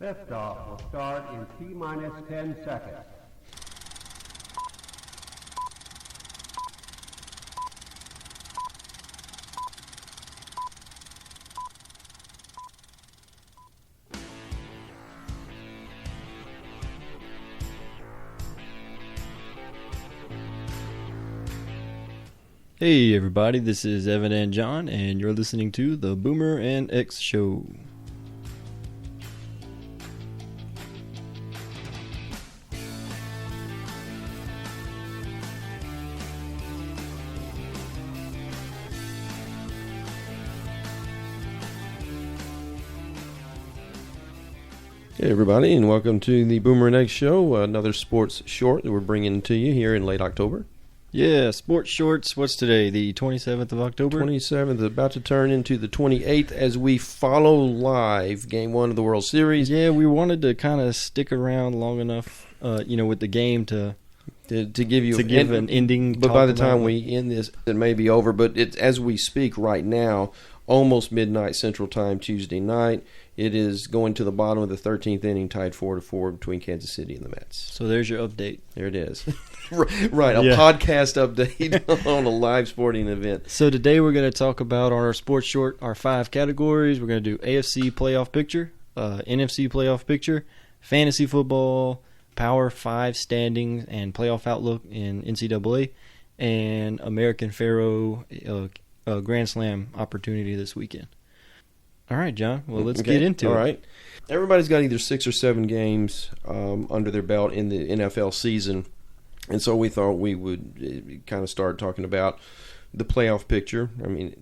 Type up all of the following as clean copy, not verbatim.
Liftoff will start in T-minus 10 seconds. Hey everybody, this is Evan and John, and you're listening to the Boomer and X Show. Hey everybody, and welcome to the Boomer and X Show, another sports short that we're bringing to you here in late October. Yeah, sports shorts. What's today? The 27th of October? 27th, about to turn into the 28th as we follow live Game 1 of the World Series. Yeah, we wanted to kind of stick around long enough, with the game to give you an ending. But by the time we end this, it may be over. But it's as we speak right now, almost midnight Central Time, Tuesday night. It is going to the bottom of the 13th inning, tied 4-4 between Kansas City and the Mets. So there's your update. There it is. Right, a podcast update on a live sporting event. So today we're going to talk about on our sports short, our 5 categories. We're going to do AFC Playoff Picture, NFC Playoff Picture, Fantasy Football, Power 5 standings and playoff outlook in NCAA, and American Pharaoh Grand Slam opportunity this weekend. All right, John. Well, let's get into it. All right. Everybody's got either 6 or 7 games under their belt in the NFL season, and so we thought we would kind of start talking about the playoff picture. I mean,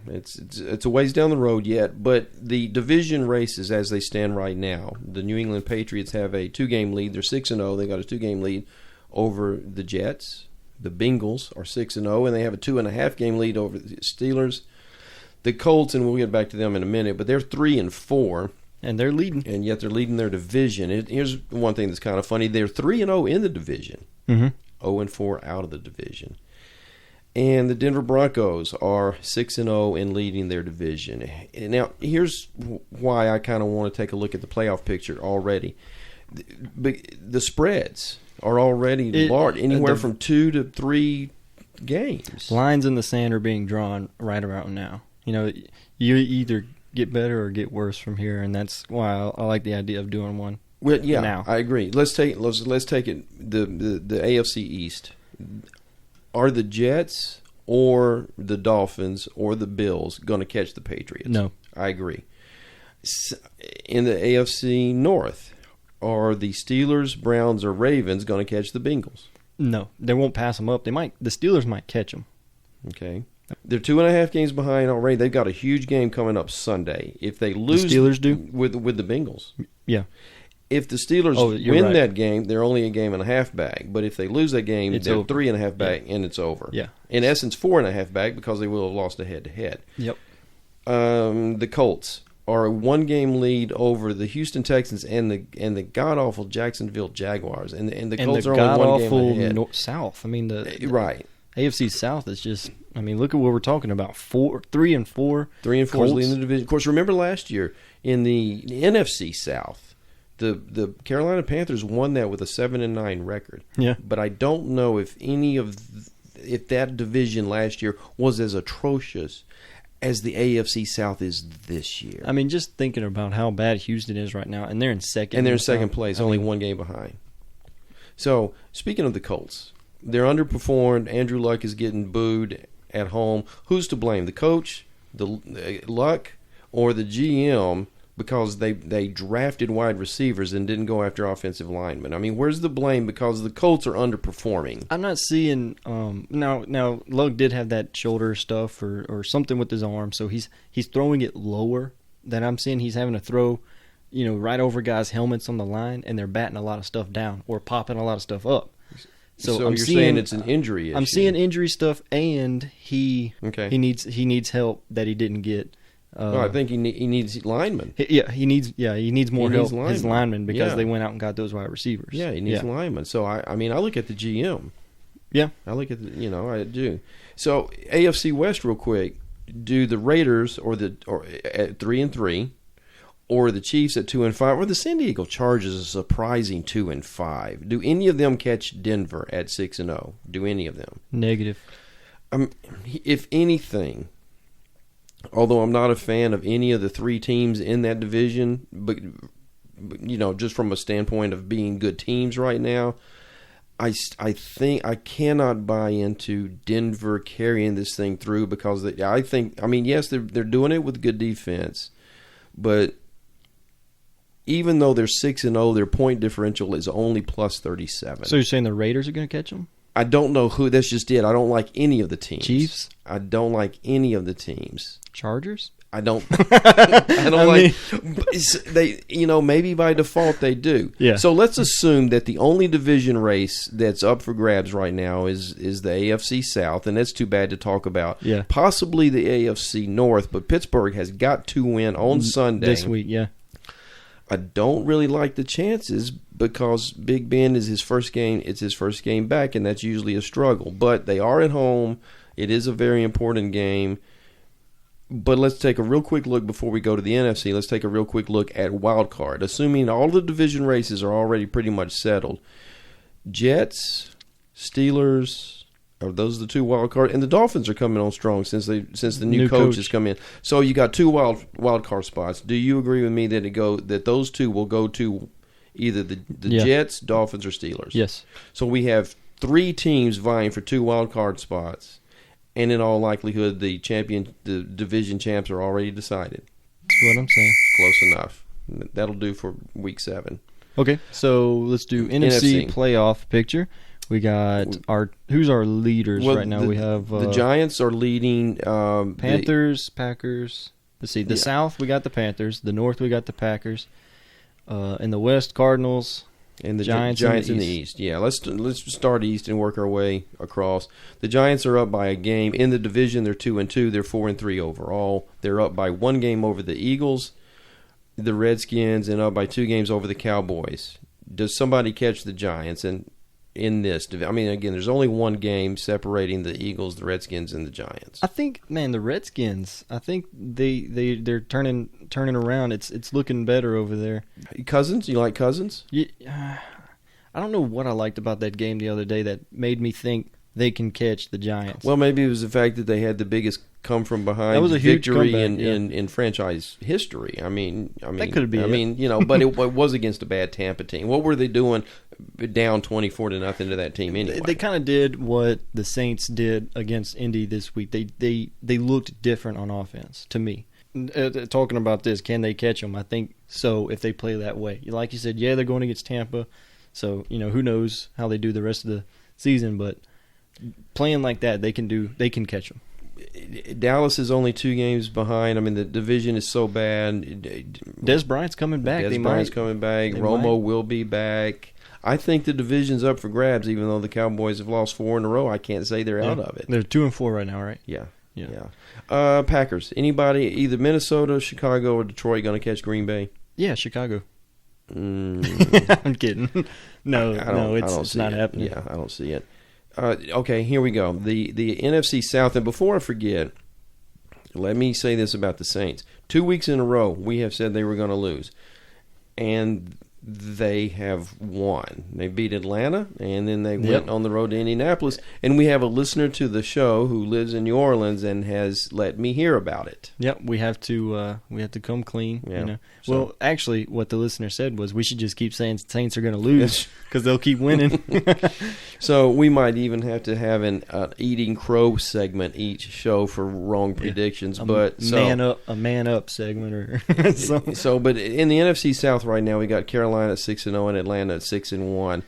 it's a ways down the road yet, but the division races as they stand right now, the New England Patriots have a 2-game lead. They're 6-0. They got a 2-game lead over the Jets. The Bengals are 6-0, and they have a 2.5-game lead over the Steelers. The Colts, and we'll get back to them in a minute, but they're 3-4. And they're leading. And yet they're leading their division. Here's one thing that's kind of funny. They're 3-0 in the division. 0-4 out of the division. And the Denver Broncos are 6-0 and leading their division. Now, here's why I kind of want to take a look at the playoff picture already. The spreads are already large, anywhere from 2 to 3 games. Lines in the sand are being drawn right around now. You either get better or get worse from here, and that's why I like the idea of doing one. Well, yeah, now. I agree. Let's take it. The AFC East. Are the Jets or the Dolphins or the Bills going to catch the Patriots? No, I agree. In the AFC North, are the Steelers, Browns, or Ravens going to catch the Bengals? No, they won't pass them up. The Steelers might catch them. Okay. They're 2.5 games behind already. They've got a huge game coming up Sunday. If they lose, the Steelers do with the Bengals. Yeah. If the Steelers win that game, they're only a game and a half back. But if they lose that game, they're 3.5 back, and it's over. Yeah. In essence, 4.5 back because they will have lost a head-to-head. Yep. The Colts are a 1-game lead over the Houston Texans and the god-awful Jacksonville Jaguars. And the Colts are only 1 game ahead. South. I mean, right. AFC South is just, look at what we're talking about. 3-4. 3-4 is leading the division. Of course, remember last year in the NFC South, the Carolina Panthers won that with a 7-9 record. Yeah. But I don't know if if that division last year was as atrocious as the AFC South is this year. Just thinking about how bad Houston is right now, and they're in second. And they're in second place, only 1 game behind. So, speaking of the Colts, they're underperformed. Andrew Luck is getting booed at home. Who's to blame? The coach, the Luck, or the GM because they drafted wide receivers and didn't go after offensive linemen? Where's the blame because the Colts are underperforming? I'm not seeing now Luck did have that shoulder stuff or something with his arm, so he's throwing it lower than I'm seeing. He's having to throw right over guys' helmets on the line, and they're batting a lot of stuff down or popping a lot of stuff up. So you're saying it's an injury issue? I'm seeing injury stuff, and he needs help that he didn't get. I think he needs linemen. He needs more help. His linemen because they went out and got those wide receivers. Yeah, he needs linemen. So I look at the GM. Yeah, I look at I do. So AFC West real quick. Do the Raiders or at 3-3, or the Chiefs at 2-5, or the San Diego Chargers a surprising 2-5. Do any of them catch Denver at 6-0? Do any of them? Negative. If anything, although I'm not a fan of any of the three teams in that division, but just from a standpoint of being good teams right now, I think I cannot buy into Denver carrying this thing through because yes, they're doing it with good defense, but even though they're 6-0, their point differential is only plus 37. So you're saying the Raiders are going to catch them? I don't know who. That's just it. I don't like any of the teams. Chiefs? I don't like any of the teams. Chargers? I don't. I don't they. Maybe by default they do. Yeah. So let's assume that the only division race that's up for grabs right now is the AFC South, and that's too bad to talk about. Yeah. Possibly the AFC North, but Pittsburgh has got to win on Sunday this week. Yeah. I don't really like the chances because Big Ben is his first game. It's his first game back, and that's usually a struggle. But they are at home. It is a very important game. But let's take a real quick look before we go to the NFC. Let's take a real quick look at wild card. Assuming all the division races are already pretty much settled. Jets, Steelers, are those the two wild card? And the Dolphins are coming on strong since the new coach has come in. So you got two wild card spots. Do you agree with me that those two will go to either the Jets, Dolphins, or Steelers? Yes. So we have three teams vying for two wild card spots. And in all likelihood, the division champs are already decided. That's what I'm saying. Close enough. That'll do for week 7. Okay, so let's do NFC playoff picture. We got who's our leaders right now? We have the Giants are leading. Panthers, Packers. Let's see. The South, we got the Panthers. The North, we got the Packers. In the West, Cardinals. And the Giants in the East. Yeah, let's start East and work our way across. The Giants are up by a game. In the division, they're 2-2. They're 4-3 overall. They're up by 1 game over the Eagles, the Redskins, and up by 2 games over the Cowboys. Does somebody catch the Giants in this? Again, there's only 1 game separating the Eagles, the Redskins, and the Giants. I think, the Redskins. I think they're turning around. It's looking better over there. Cousins, you like Cousins? Yeah, I don't know what I liked about that game the other day that made me think they can catch the Giants. Well, maybe it was the fact that they had the biggest come from behind victory in franchise history. That could be. But it was against a bad Tampa team. What were they doing down 24-0 to that team anyway? They kind of did what the Saints did against Indy this week. They looked different on offense to me. Talking about this, can they catch them? I think so if they play that way. Like you said, they're going against Tampa, so who knows how they do the rest of the season, but playing like that, they can catch them. Dallas is only 2 games behind. The division is so bad. Des Bryant's coming back. Coming back. Romo will be back. I think the division's up for grabs, even though the Cowboys have lost 4 in a row. I can't say they're out of it. They're 2-4 right now, right? Yeah. Packers. Anybody, either Minnesota, Chicago, or Detroit, going to catch Green Bay? Yeah, Chicago. I'm kidding. No, it's not happening. Yeah, I don't see it. Okay, here we go. The NFC South, and before I forget, let me say this about the Saints. 2 weeks in a row, we have said they were going to lose, and they have won. They beat Atlanta, and then they went on the road to Indianapolis. And we have a listener to the show who lives in New Orleans and has let me hear about it. Yep, we have to come clean. Yeah. Well, actually, what the listener said was we should just keep saying Saints are going to lose because they'll keep winning. So we might even have to have an eating crow segment each show for wrong predictions. A man up segment or something. But in the NFC South right now, we got Carolina at 6-0 and Atlanta at 6-1.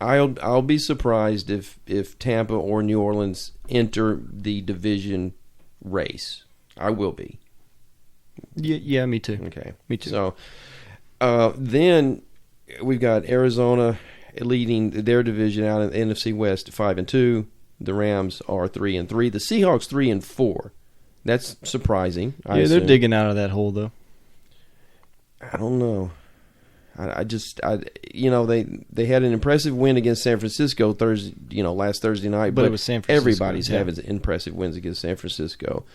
I'll be surprised if Tampa or New Orleans enter the division race. I will be. Yeah, me too. Okay, me too. So then we've got Arizona leading their division out in the NFC West 5-2. The Rams are 3-3. The Seahawks 3-4. That's surprising. They're digging out of that hole though. I don't know. They had an impressive win against San Francisco last Thursday night, but it was San Francisco. Everybody's having impressive wins against San Francisco.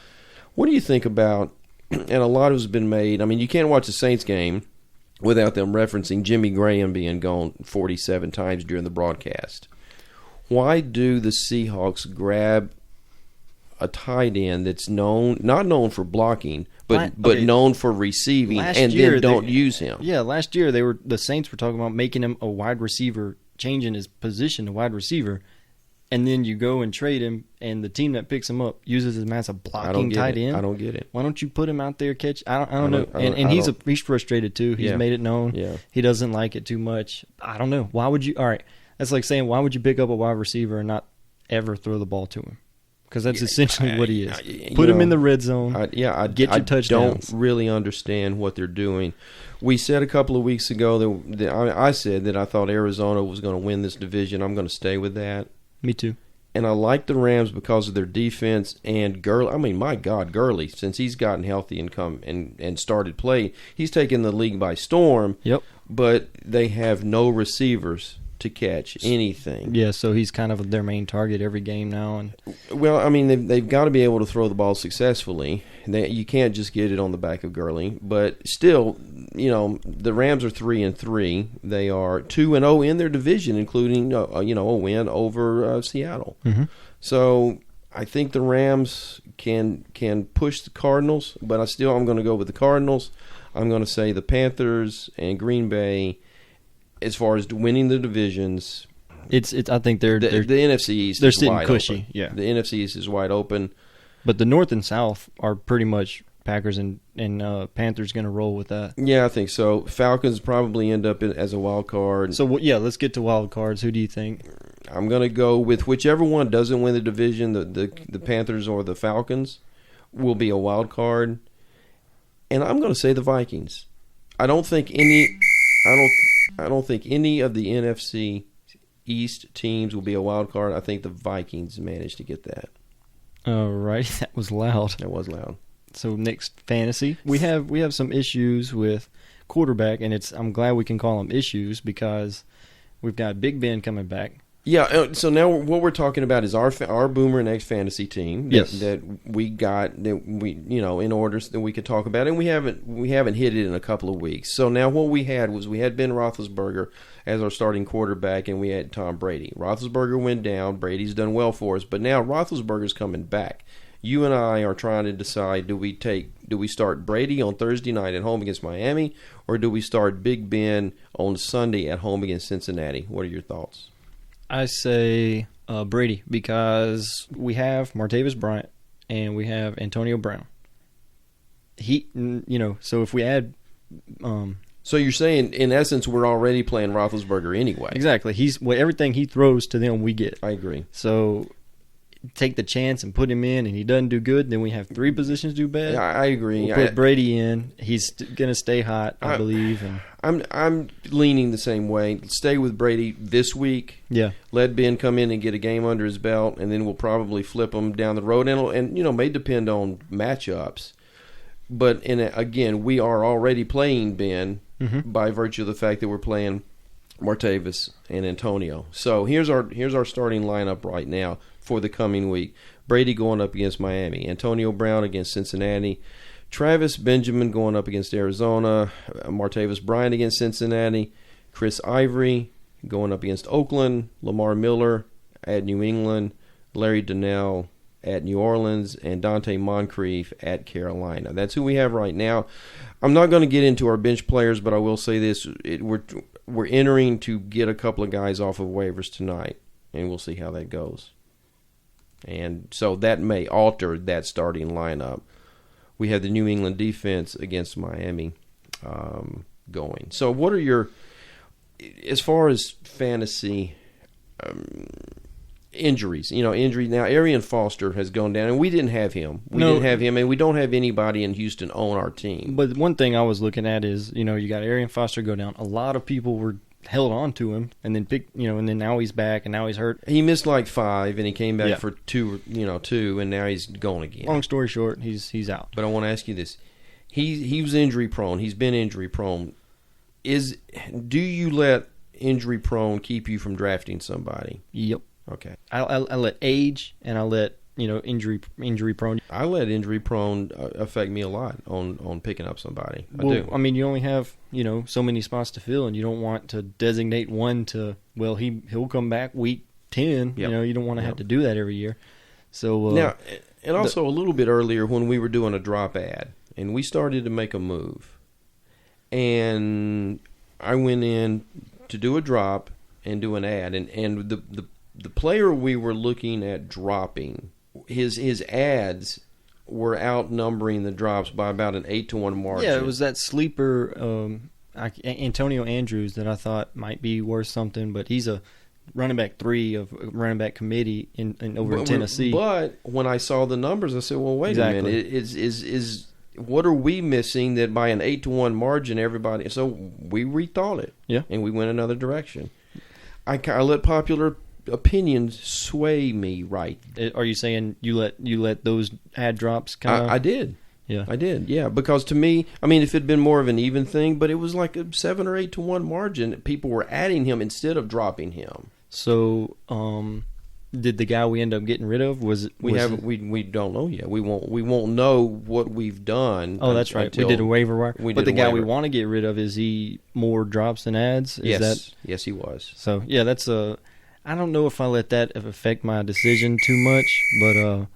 What do you think about and a lot has been made. I mean, you can't watch the Saints game without them referencing Jimmy Graham being gone 47 times during the broadcast. Why do the Seahawks grab a tight end that's not known for blocking, but known for receiving, and then don't use him? Yeah, last year the Saints were talking about making him a wide receiver, changing his position to wide receiver, and then you go and trade him, and the team that picks him up uses him as a blocking tight end. I don't get it. Why don't you put him out there catch? I don't know. And he's frustrated too. He's made it known. Yeah. He doesn't like it too much. I don't know. Why would you? All right, that's like saying, why would you pick up a wide receiver and not ever throw the ball to him? Because that's essentially what he is. Put him in the red zone. Get your touchdowns. I don't really understand what they're doing. We said a couple of weeks ago that I said that I thought Arizona was going to win this division. I'm going to stay with that. Me too. And I like the Rams because of their defense and Gurley. I mean, my God, Gurley, since he's gotten healthy and started playing, he's taken the league by storm. Yep. But they have no receivers to catch anything. Yeah, so he's kind of their main target every game now. And well, I mean, they've got to be able to throw the ball successfully. You can't just get it on the back of Gurley. But still, the Rams are 3-3. They are 2-0 in their division, including a win over Seattle. Mm-hmm. So I think the Rams can push the Cardinals, but I'm going to go with the Cardinals. I'm going to say the Panthers and Green Bay. As far as winning the divisions, I think they're the NFC East. They're is sitting wide cushy. Open. Yeah, the NFC East is wide open. But the North and South are pretty much Packers and Panthers going to roll with that. Yeah, I think so. Falcons probably end up as a wild card. So let's get to wild cards. Who do you think? I'm going to go with whichever one doesn't win the division. The Panthers or the Falcons will be a wild card, and I'm going to say the Vikings. I don't think any of the NFC East teams will be a wild card. I think the Vikings managed to get that. All right, that was loud. That was loud. So next, fantasy. We have some issues with quarterback, and I'm glad we can call them issues because we've got Big Ben coming back. Yeah, so now what we're talking about is our Boomer and X fantasy team that we got that we in order that we could talk about, and we haven't hit it in a couple of weeks. So now what we had Ben Roethlisberger as our starting quarterback, and we had Tom Brady. Roethlisberger went down. Brady's done well for us, but now Roethlisberger's coming back. You and I are trying to decide: do we start Brady on Thursday night at home against Miami, or do we start Big Ben on Sunday at home against Cincinnati? What are your thoughts? I say Brady because we have Martavis Bryant and we have Antonio Brown. So if we add, so you're saying in essence we're already playing Roethlisberger anyway. Exactly. Everything he throws to them we get. I agree. So take the chance and put him in, and he doesn't do good, then we have three positions do bad. Yeah, I agree. We'll put Brady in. He's going to stay hot, I believe. And I'm leaning the same way. Stay with Brady this week. Yeah. Let Ben come in and get a game under his belt, and then we'll probably flip him down the road. And may depend on matchups. But again, we are already playing Ben by virtue of the fact that we're playing Martavis and Antonio. So here's our starting lineup right now for the coming week. Brady going up against Miami. Antonio Brown against Cincinnati. Travis Benjamin going up against Arizona. Martavis Bryant against Cincinnati. Chris Ivory going up against Oakland. Lamar Miller at New England. Larry Donnell at New Orleans. And Dante Moncrief at Carolina. That's who we have right now. I'm not going to get into our bench players, but I will say this. We're entering to get a couple of guys off of waivers tonight, and we'll see how that goes. And so that may alter that starting lineup. We have the New England defense against Miami going. So what are as far as fantasy injuries, injury. Now, Arian Foster has gone down, and we didn't have him. Didn't have him, and we don't have anybody in Houston on our team. But one thing I was looking at is, you got Arian Foster go down. A lot of people were held on to him, and then and then now he's back, and now he's hurt. He missed like 5, and he came back for 2, and now he's gone again. Long story short, he's out. But I want to ask you this: he was injury prone. He's been injury prone. Do you let injury prone keep you from drafting somebody? Yep. Okay. I let age, and I let injury prone. I let injury prone affect me a lot on picking up somebody. I do. I mean, you only have so many spots to fill, and you don't want to designate one to. Well, he'll come back week 10. Yep. You don't want to have to do that every year. So now, and also a little bit earlier when we were doing a drop ad, and we started to make a move, and I went in to do a drop and do an ad, and the player we were looking at dropping, his ads were outnumbering the drops by about an 8-1 margin. Yeah, it was that sleeper Antonio Andrews that I thought might be worth something, but he's a running back 3 of running back committee over in Tennessee. But when I saw the numbers, I said, "Well, wait a minute. Is what are we missing that by an 8-1 margin everybody?" So we rethought it, and we went another direction. I let popular opinions sway me. Right? Are you saying you let those ad drops kind of? I did. Yeah, I did. Yeah, because to me, I mean, if it had been more of an even thing, but it was like a 7 or 8-1 margin. People were adding him instead of dropping him. So, did the guy we end up getting rid of we don't know yet. We won't know what we've done. Oh, that's right. We did a waiver wire. But the guy we want to get rid of, is he more drops than ads? Yes, he was. So yeah, that's I don't know if I let that affect my decision too much, but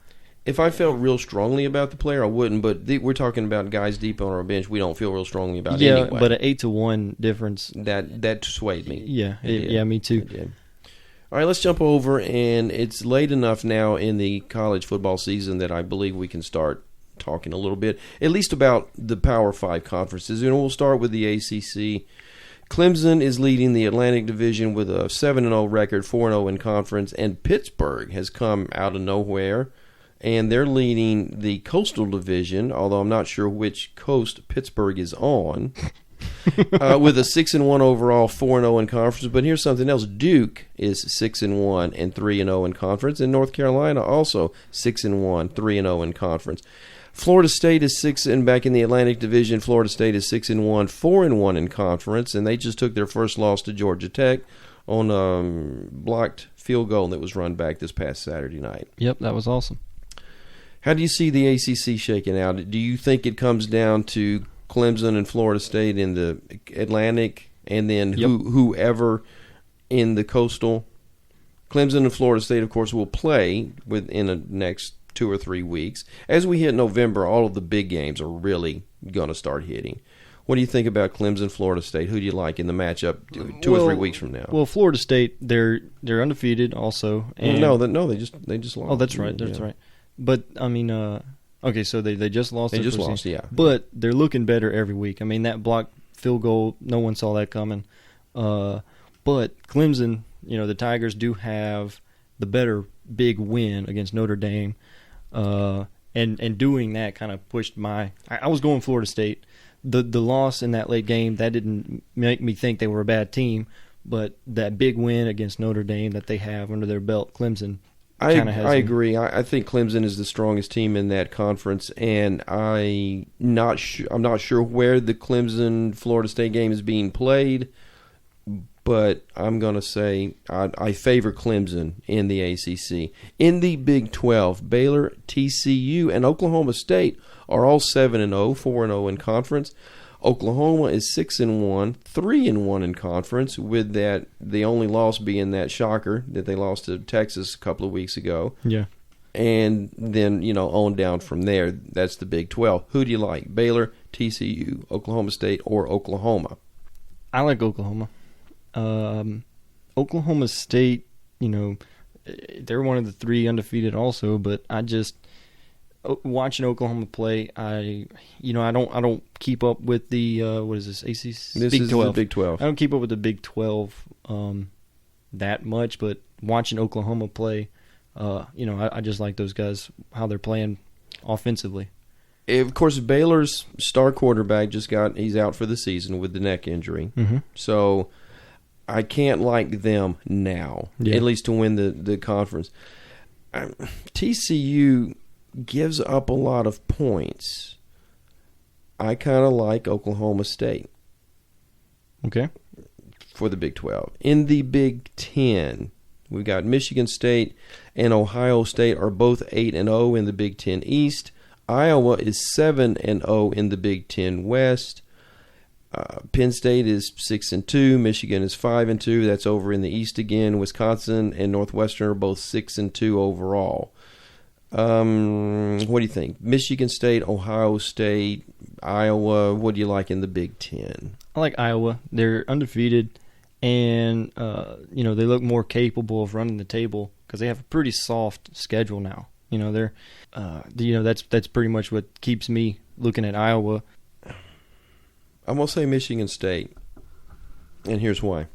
if I felt real strongly about the player, I wouldn't. But we're talking about guys deep on our bench we don't feel real strongly about. Anyway. Yeah, but an 8-1 difference that swayed me. Yeah, me too. It did. All right, let's jump over, and it's late enough now in the college football season that I believe we can start talking a little bit, at least about the Power 5 conferences. And we'll start with the ACC. Clemson is leading the Atlantic Division with a 7-0 record, 4-0 in conference, and Pittsburgh has come out of nowhere, and they're leading the Coastal Division, although I'm not sure which coast Pittsburgh is on. With a 6-1 overall, 4-0 in conference. But here's something else: Duke is 6-1 and 3-0 in conference, and North Carolina also 6-1, 3-0 in conference. Florida State is 6 and back in the Atlantic Division. Florida State is 6-1, 4-1 in conference, and they just took their first loss to Georgia Tech on a blocked field goal that was run back this past Saturday night. Yep, that was awesome. How do you see the ACC shaking out? Do you think it comes down to Clemson and Florida State in the Atlantic, and then whoever in the Coastal? Clemson and Florida State, of course, will play within the next 2 or 3 weeks. As we hit November, all of the big games are really going to start hitting. What do you think about Clemson, Florida State? Who do you like in the matchup 2 or 3 weeks from now? Well, Florida State, they're undefeated also. And they just lost. Oh, that's right. That's right. But I mean, okay, so they just lost. They just lost, yeah. But they're looking better every week. I mean, that blocked field goal, no one saw that coming. But Clemson, the Tigers do have the better big win against Notre Dame, and doing that kind of pushed I was going Florida State. The loss in that late game, that didn't make me think they were a bad team, but that big win against Notre Dame that they have under their belt, Clemson. I agree. I think Clemson is the strongest team in that conference, and I'm not sure where the Clemson Florida State game is being played, but I'm going to say I favor Clemson in the ACC. In the Big 12, Baylor, TCU, and Oklahoma State are all 7-0, 4-0 in conference. Oklahoma is 6-1, 3-1 in conference, with that the only loss being that shocker that they lost to Texas a couple of weeks ago. Yeah. And then, on down from there, that's the Big 12. Who do you like? Baylor, TCU, Oklahoma State, or Oklahoma? I like Oklahoma. Oklahoma State, they're one of the 3 undefeated also, but I just watching Oklahoma play, I don't keep up with the what is this ACC? This is the Big 12. I don't keep up with the Big 12 that much, but watching Oklahoma play, I just like those guys, how they're playing offensively. Of course, Baylor's star quarterback he's out for the season with the neck injury. Mm-hmm. So I can't like them now, at least to win the conference. TCU gives up a lot of points. I kind of like Oklahoma State. Okay. For the Big 12. In the Big 10, We've got Michigan State and Ohio State are both 8-0 in the Big Ten East. Iowa is 7-0 in the Big Ten West. Penn State is 6-2. Michigan is 5-2. That's over in the East again. Wisconsin and Northwestern are both 6-2 overall. What do you think? Michigan State, Ohio State, Iowa. What do you like in the Big Ten? I like Iowa. They're undefeated, and they look more capable of running the table because they have a pretty soft schedule now. That's pretty much what keeps me looking at Iowa. I'm going to say Michigan State, and here's why.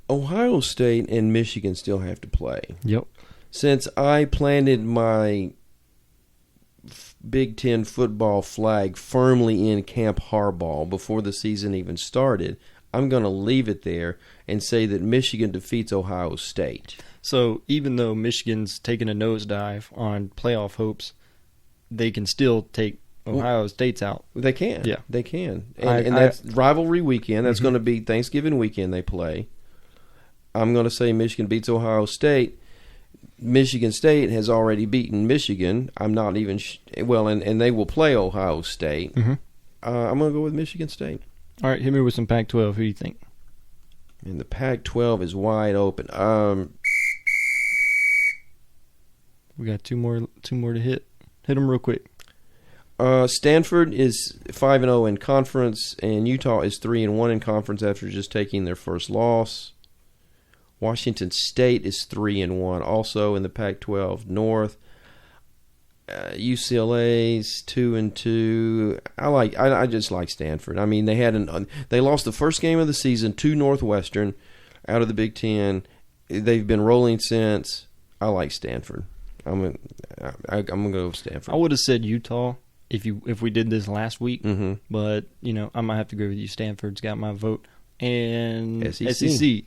Ohio State and Michigan still have to play. Yep. Since I planted my Big Ten football flag firmly in Camp Harbaugh before the season even started, I'm going to leave it there and say that Michigan defeats Ohio State. So even though Michigan's taking a nosedive on playoff hopes, they can still take Ohio State's out. They can. Yeah. They can. And that's rivalry weekend. That's going to be Thanksgiving weekend they play. I'm going to say Michigan beats Ohio State. Michigan State has already beaten Michigan. I'm not even and they will play Ohio State. Mm-hmm. I'm going to go with Michigan State. All right, hit me with some Pac-12. Who do you think? And the Pac-12 is wide open. We got two more to hit. Hit them real quick. Stanford is 5-0 in conference, and Utah is 3-1 in conference after just taking their first loss. Washington State is 3-1 also in the Pac-12 North. UCLA's 2-2. I just like Stanford. I mean, they lost the first game of the season to Northwestern out of the Big Ten. They've been rolling since. I like Stanford. I'm gonna go with Stanford. I would have said Utah if we did this last week, but I might have to agree with you. Stanford's got my vote. And SEC.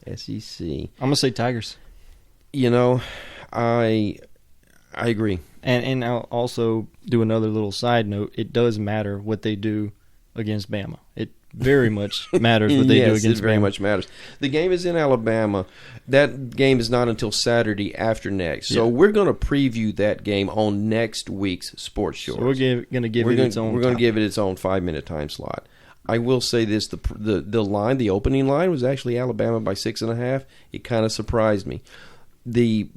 I'm gonna say Tigers. I agree. And I'll also do another little side note. It does matter what they do against Bama. It very much matters what they do against Bama. Yes, it very much matters. The game is in Alabama. That game is not until Saturday after next. So we're going to preview that game on next week's Sports Shorts. So we're going to give it its own. We're going to give it its own 5-minute time slot. I will say this: the line, the opening line, was actually Alabama by 6.5. It kind of surprised me. The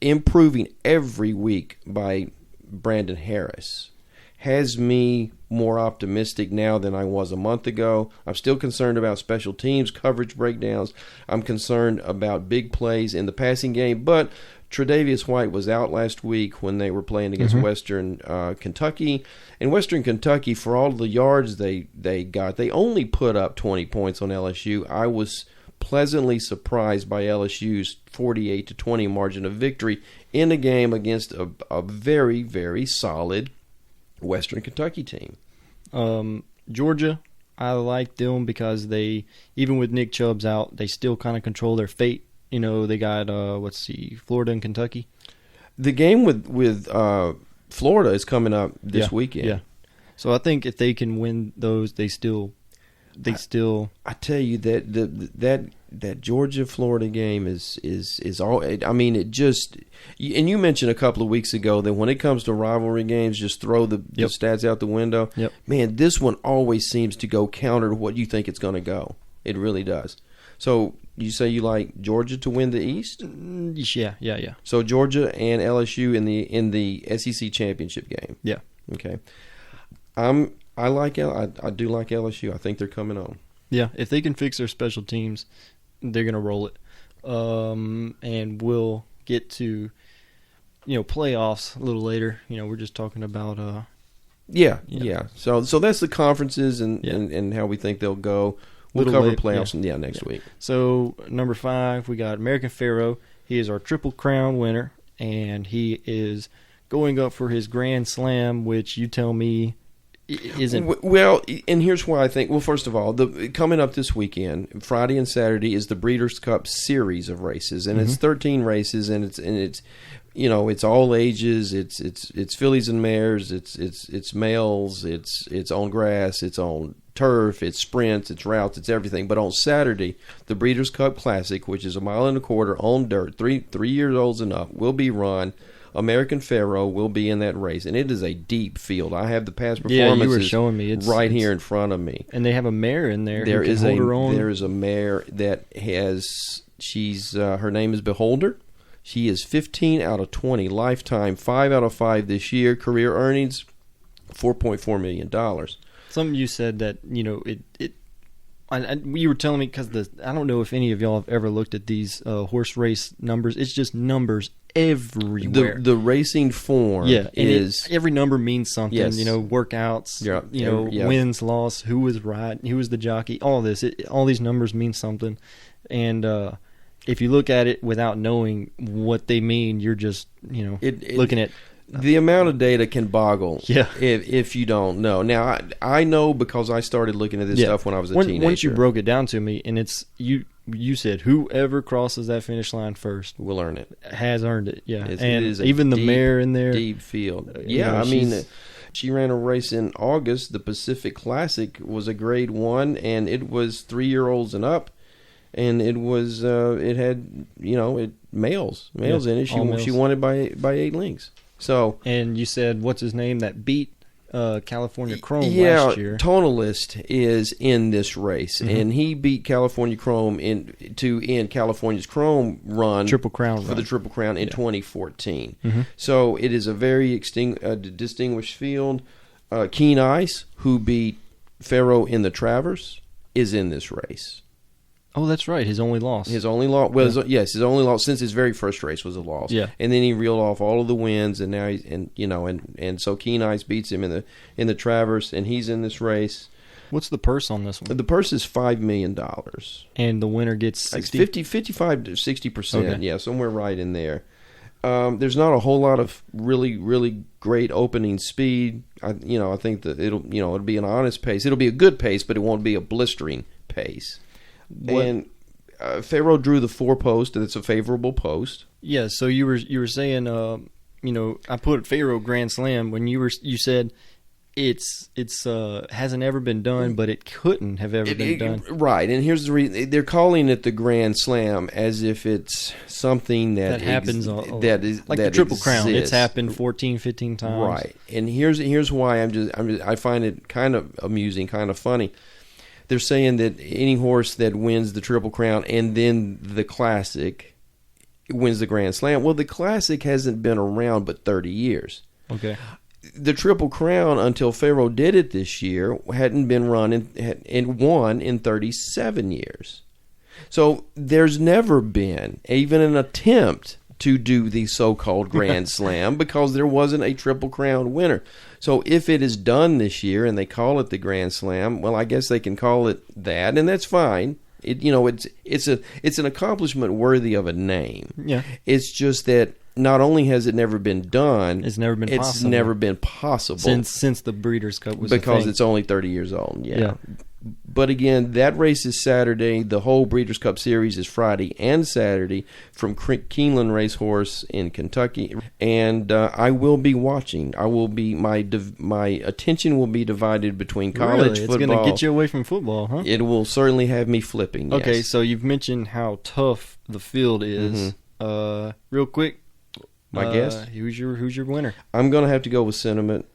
improving every week by Brandon Harris has me more optimistic now than I was a month ago. I'm still concerned about special teams, coverage breakdowns. I'm concerned about big plays in the passing game. But Tre'Davious White was out last week when they were playing against Western Kentucky. And Western Kentucky, for all the yards they got, they only put up 20 points on LSU. I was pleasantly surprised by LSU's 48-20 margin of victory in a game against a very, very solid Western Kentucky team. Georgia, I like them because they, even with Nick Chubb's out, they still kind of control their fate. They got Florida and Kentucky. The game with Florida is coming up this weekend. Yeah. So I think if they can win those, they still. I tell you that Georgia Florida game is all. I mean, it just. And you mentioned a couple of weeks ago that when it comes to rivalry games, just throw the stats out the window. Yep. Man, this one always seems to go counter to what you think it's going to go. It really does. So you say you like Georgia to win the East? Yeah. So Georgia and LSU in the SEC championship game. Yeah. Okay. I do like LSU. I think they're coming on. Yeah, if they can fix their special teams, they're going to roll it. And we'll get to playoffs a little later. We're just talking about Yeah. So that's the conferences and how we think they'll go. We'll cover playoffs next week. So number 5, we got American Pharaoh. He is our Triple Crown winner, and he is going up for his Grand Slam, which you tell me isn't. Well, and here's why I think. Well, first of all, coming up this weekend, Friday and Saturday, is the Breeders' Cup series of races, and it's 13 races, and it's it's all ages. It's fillies and mares. It's males. It's on grass. It's on turf, it's sprints, it's routes, it's everything. But on Saturday, the Breeders' Cup Classic, which is 1.25 miles on dirt, 3 years old and up, will be run. American Pharoah will be in that race, and it is a deep field. I have the past performances you were showing me. It's here in front of me. And they have a mare in there. There is a a mare that has. Her name is Beholder. She is 15 out of 20 lifetime, 5 out of 5 this year. Career earnings, $4.4 million. Something you said that you were telling me because I don't know if any of y'all have ever looked at these horse race numbers. It's just numbers everywhere. The racing form is every number means something. Yes. Workouts. Wins, loss, who was right, who was the jockey. All this, all these numbers mean something, and if you look at it without knowing what they mean, you're just looking at. The amount of data can boggle Yeah. if you don't know. Now, I know because I started looking at this stuff when I was a teenager. Once you broke it down to me, and it's you said whoever crosses that finish line first will earn it. Has earned it, yeah. It and is even the mare in there. Deep field. Yeah, I mean, she ran a race in August. The Pacific Classic was a grade 1, and it was 3-year-olds and up. And it was it had males in it. She won it by 8 lengths. So, and you said what's his name that beat California Chrome last year? Tonalist is in this race, and he beat California Chrome in California's Chrome run, Triple Crown for the Triple Crown in 2014. So it is a very distinguished field. Keen Ice, who beat Pharoah in the Travers, is in this race. Oh, that's right. His only loss. His only loss was his only loss since his very first race was a loss. Yeah, and then he reeled off all of the wins, and now and so Keen Ice beats him in the Travers, and he's in this race. What's the purse on this one? The purse is $5 million, and the winner gets 60? 55 to 60%. Okay. Yeah, somewhere right in there. There's not a whole lot of really, really great opening speed. I think that it'll be an honest pace. It'll be a good pace, but it won't be a blistering pace. And Pharoah drew the 4 post, and it's a favorable post. Yeah. So you were saying, I put Pharoah Grand Slam when you said it's hasn't ever been done, but it couldn't have ever been done. Right. And here's the reason they're calling it the Grand Slam as if it's something that happens that is like that the Triple exists. Crown. It's happened 14, 15 times. Right. And here's why I find it kind of amusing, kind of funny. They're saying that any horse that wins the Triple Crown and then the Classic wins the Grand Slam. Well, the Classic hasn't been around but 30 years. Okay. The Triple Crown, until Pharoah did it this year, hadn't been run and won in 37 years. So there's never been even an attempt to do the so-called Grand Slam because there wasn't a Triple Crown winner. So if it is done this year and they call it the Grand Slam, well, I guess they can call it that, and that's fine. It's an accomplishment worthy of a name. Yeah. It's just that not only has it never been done, it's never been possible since the Breeders' Cup was because a thing. It's only 30 years old. Yeah. But again, that race is Saturday. The whole Breeders' Cup Series is Friday and Saturday from Keeneland Racehorse in Kentucky, and I will be watching. I will be my attention will be divided between college football. It's going to get you away from football, huh? It will certainly have me flipping. Yes. Okay, so you've mentioned how tough the field is. Real quick, my guess. Who's your winner? I'm going to have to go with Sentiment.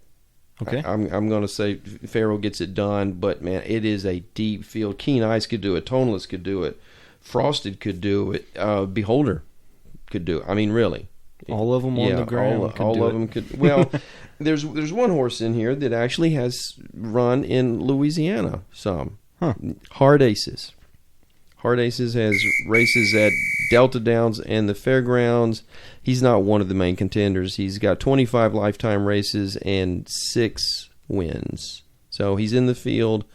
Okay. I'm going to say Pharoah gets it done, but, man, it is a deep field. Keen Ice could do it. Tonalist could do it. Frosted could do it. Beholder could do it. I mean, really. All of them on the ground all of them could. Well, there's one horse in here that actually has run in Louisiana some. Huh. Hard Aces. Hard Aces has races at Delta Downs and the Fairgrounds. He's not one of the main contenders. He's got 25 lifetime races and 6 wins. So he's in the field.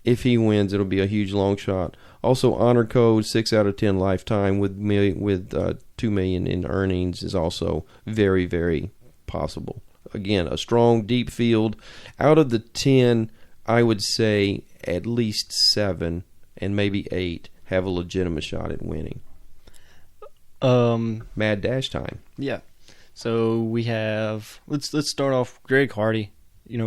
If he wins, it'll be a huge long shot. Also, Honor Code, 6 out of 10 lifetime with $2 million in earnings is also very, very possible. Again, a strong, deep field. Out of the 10, I would say at least 7 and maybe 8 have a legitimate shot at winning. Mad Dash time. Yeah. So we have let's start off Greg Hardy.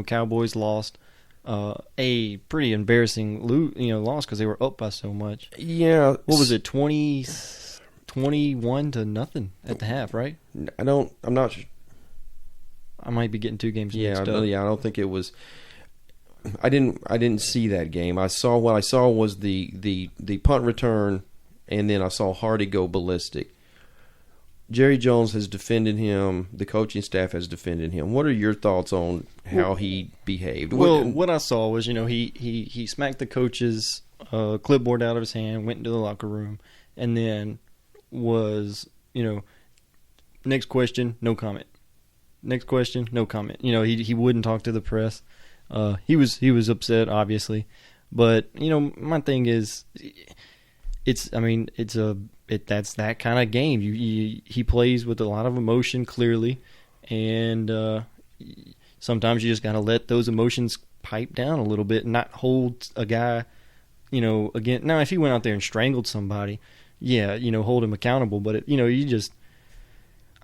Cowboys lost. a pretty embarrassing loss because they were up by so much. Yeah. What was it, 21 to nothing at the half, right? I'm not sure. I might be getting two games mixed up. I don't think it was. I didn't see that game. What I saw was the punt return, and then I saw Hardy go ballistic. Jerry Jones has defended him. The coaching staff has defended him. What are your thoughts on how he behaved? Well, what I saw was, he smacked the coach's clipboard out of his hand, went into the locker room, and then was, next question, no comment. Next question, no comment. He wouldn't talk to the press. He was upset, obviously, but my thing is, that's that kind of game. He plays with a lot of emotion, clearly, and sometimes you just got to let those emotions pipe down a little bit and not hold a guy, again. Now, if he went out there and strangled somebody, yeah, hold him accountable. But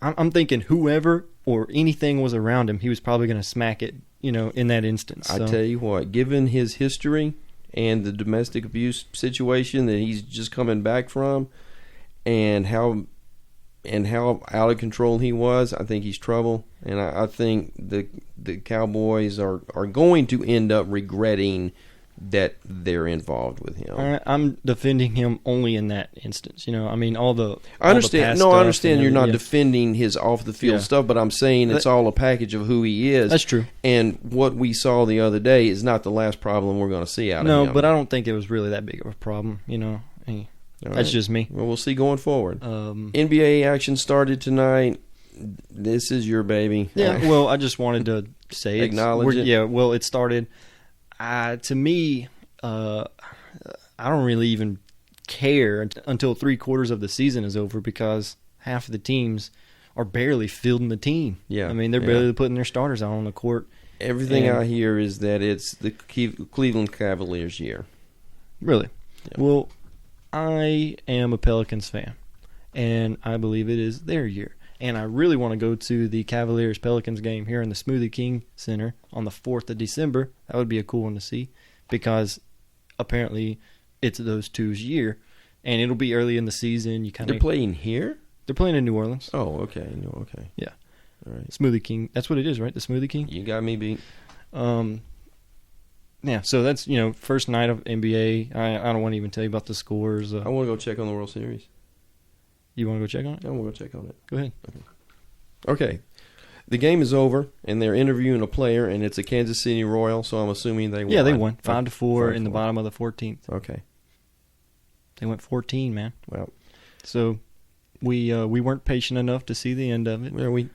I'm thinking whoever or anything was around him, he was probably going to smack it, in that instance. So. I tell you what, given his history and the domestic abuse situation that he's just coming back from, and how out of control he was, I think he's trouble. And I think the Cowboys are going to end up regretting that they're involved with him. I'm defending him only in that instance. I understand. I understand you're not defending his off the field stuff, but I'm saying it's all a package of who he is. That's true. And what we saw the other day is not the last problem we're going to see out of him. No, but I don't think it was really that big of a problem. That's just me. Well, we'll see going forward. NBA action started tonight. This is your baby. Yeah. Well, I just wanted to say acknowledge it. Yeah. Well, it started. To me, I don't really even care until 3/4 of the season is over, because half of the teams are barely fielding the team. Yeah, they're barely putting their starters out on the court. Everything I hear is that it's the Cleveland Cavaliers' year. Really? Yeah. Well, I am a Pelicans fan, and I believe it is their year. And I really want to go to the Cavaliers-Pelicans game here in the Smoothie King Center on the 4th of December. That would be a cool one to see, because apparently it's those two's year, and it'll be early in the season. They're playing here? They're playing in New Orleans. Oh, okay. Okay. Yeah. All right. Smoothie King. That's what it is, right? The Smoothie King? You got me beat. Yeah, so that's, first night of NBA. I don't want to even tell you about the scores. I want to go check on the World Series. You want to go check on it? I want to go check on it. Go ahead. Okay. The game is over, and they're interviewing a player, and it's a Kansas City Royal, so I'm assuming they won. Yeah, they won 5-4 in the bottom of the 14th. Okay. They went 14, man. Well, so we weren't patient enough to see the end of it. Well,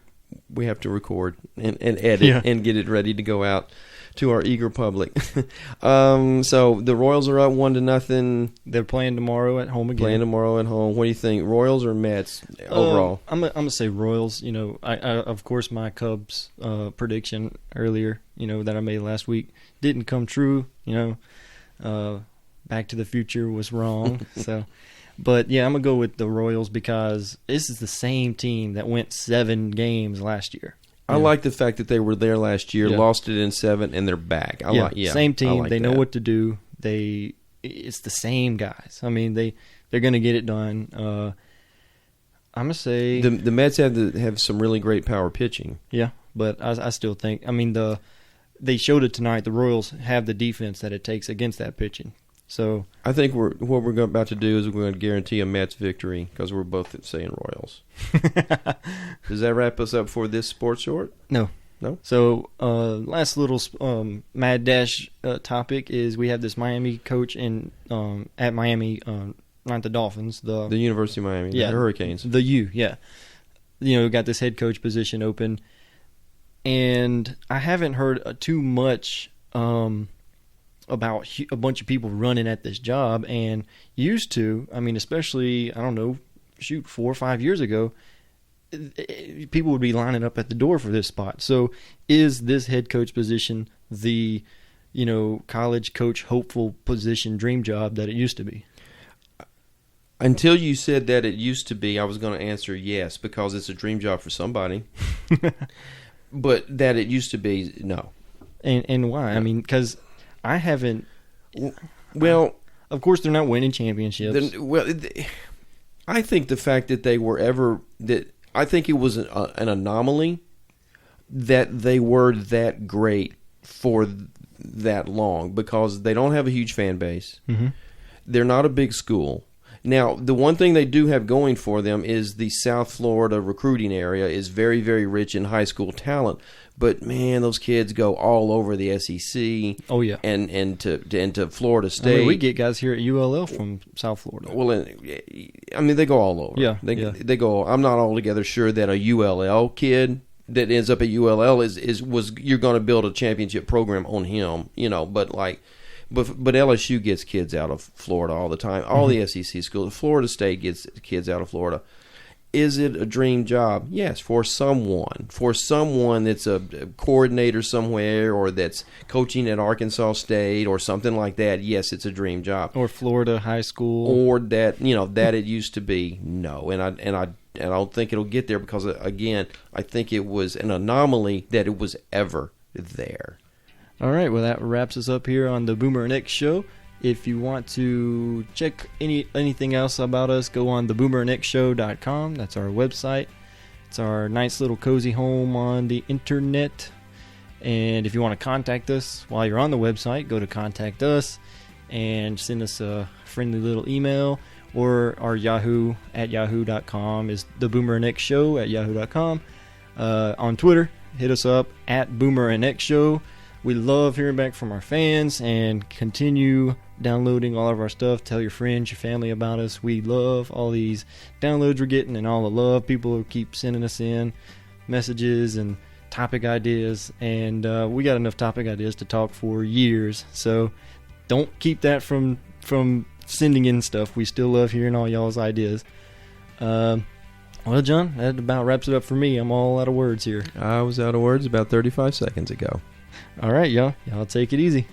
we have to record and edit and get it ready to go out to our eager public. So the Royals are up 1-0. They're playing tomorrow at home again. What do you think, Royals or Mets overall? I'm gonna say Royals. I of course my Cubs prediction earlier, that I made last week didn't come true. Back to the Future was wrong. So, but yeah, I'm gonna go with the Royals, because this is the same team that went 7 games last year. I like the fact that they were there last year, lost it in 7, and they're back. Same team. They know what to do. It's the same guys. They're going to get it done. I'm gonna say the Mets have some really great power pitching. Yeah, but I still think. They showed it tonight. The Royals have the defense that it takes against that pitching. So I think what we're about to do is we're going to guarantee a Mets victory, because we're both saying Royals. Does that wrap us up for this sports short? No. So last little mad dash topic is we have this Miami coach at Miami, not the Dolphins, the University of Miami, the Hurricanes. The U, yeah. Got this head coach position open, and I haven't heard too much about a bunch of people running at this job, and used to, especially, 4 or 5 years ago, people would be lining up at the door for this spot. So is this head coach position the, college coach hopeful position, dream job that it used to be? Until you said that it used to be, I was going to answer yes, because it's a dream job for somebody. But that it used to be, no. And why? Because I haven't. Well, of course, they're not winning championships. I think the fact that they were I think it was an anomaly that they were that great for that long, because they don't have a huge fan base. Mm-hmm. They're not a big school. Now, the one thing they do have going for them is the South Florida recruiting area is very, very rich in high school talent. But man, those kids go all over the SEC. Oh yeah, and to Florida State. I mean, we get guys here at ULL from South Florida. Well, I mean, they go all over. Yeah, they go. I'm not altogether sure that a ULL kid that ends up at ULL was you're going to build a championship program on him, But LSU gets kids out of Florida all the time. All the SEC schools, Florida State gets kids out of Florida. Is it a dream job? Yes, for someone that's a coordinator somewhere, or that's coaching at Arkansas State or something like that. Yes, it's a dream job. Or Florida high school, or that that it used to be. No, and I don't think it'll get there, because again, I think it was an anomaly that it was ever there. All right, well, that wraps us up here on the Boomer and X Show. If you want to check anything else about us, go on theboomerandxshow.com. That's our website. It's our nice little cozy home on the internet. And if you want to contact us while you're on the website, go to Contact Us and send us a friendly little email. Or our Yahoo at yahoo.com is theboomerandxshow at yahoo.com. On Twitter, hit us up at boomerandxshow. We love hearing back from our fans, and continue downloading all of our stuff. Tell your friends, your family about us. We love all these downloads we're getting and all the love. People who keep sending us in messages and topic ideas, and we got enough topic ideas to talk for years. So don't keep that from sending in stuff. We still love hearing all y'all's ideas. Well, John, that about wraps it up for me. I'm all out of words here. I was out of words about 35 seconds ago. All right, y'all. Y'all take it easy.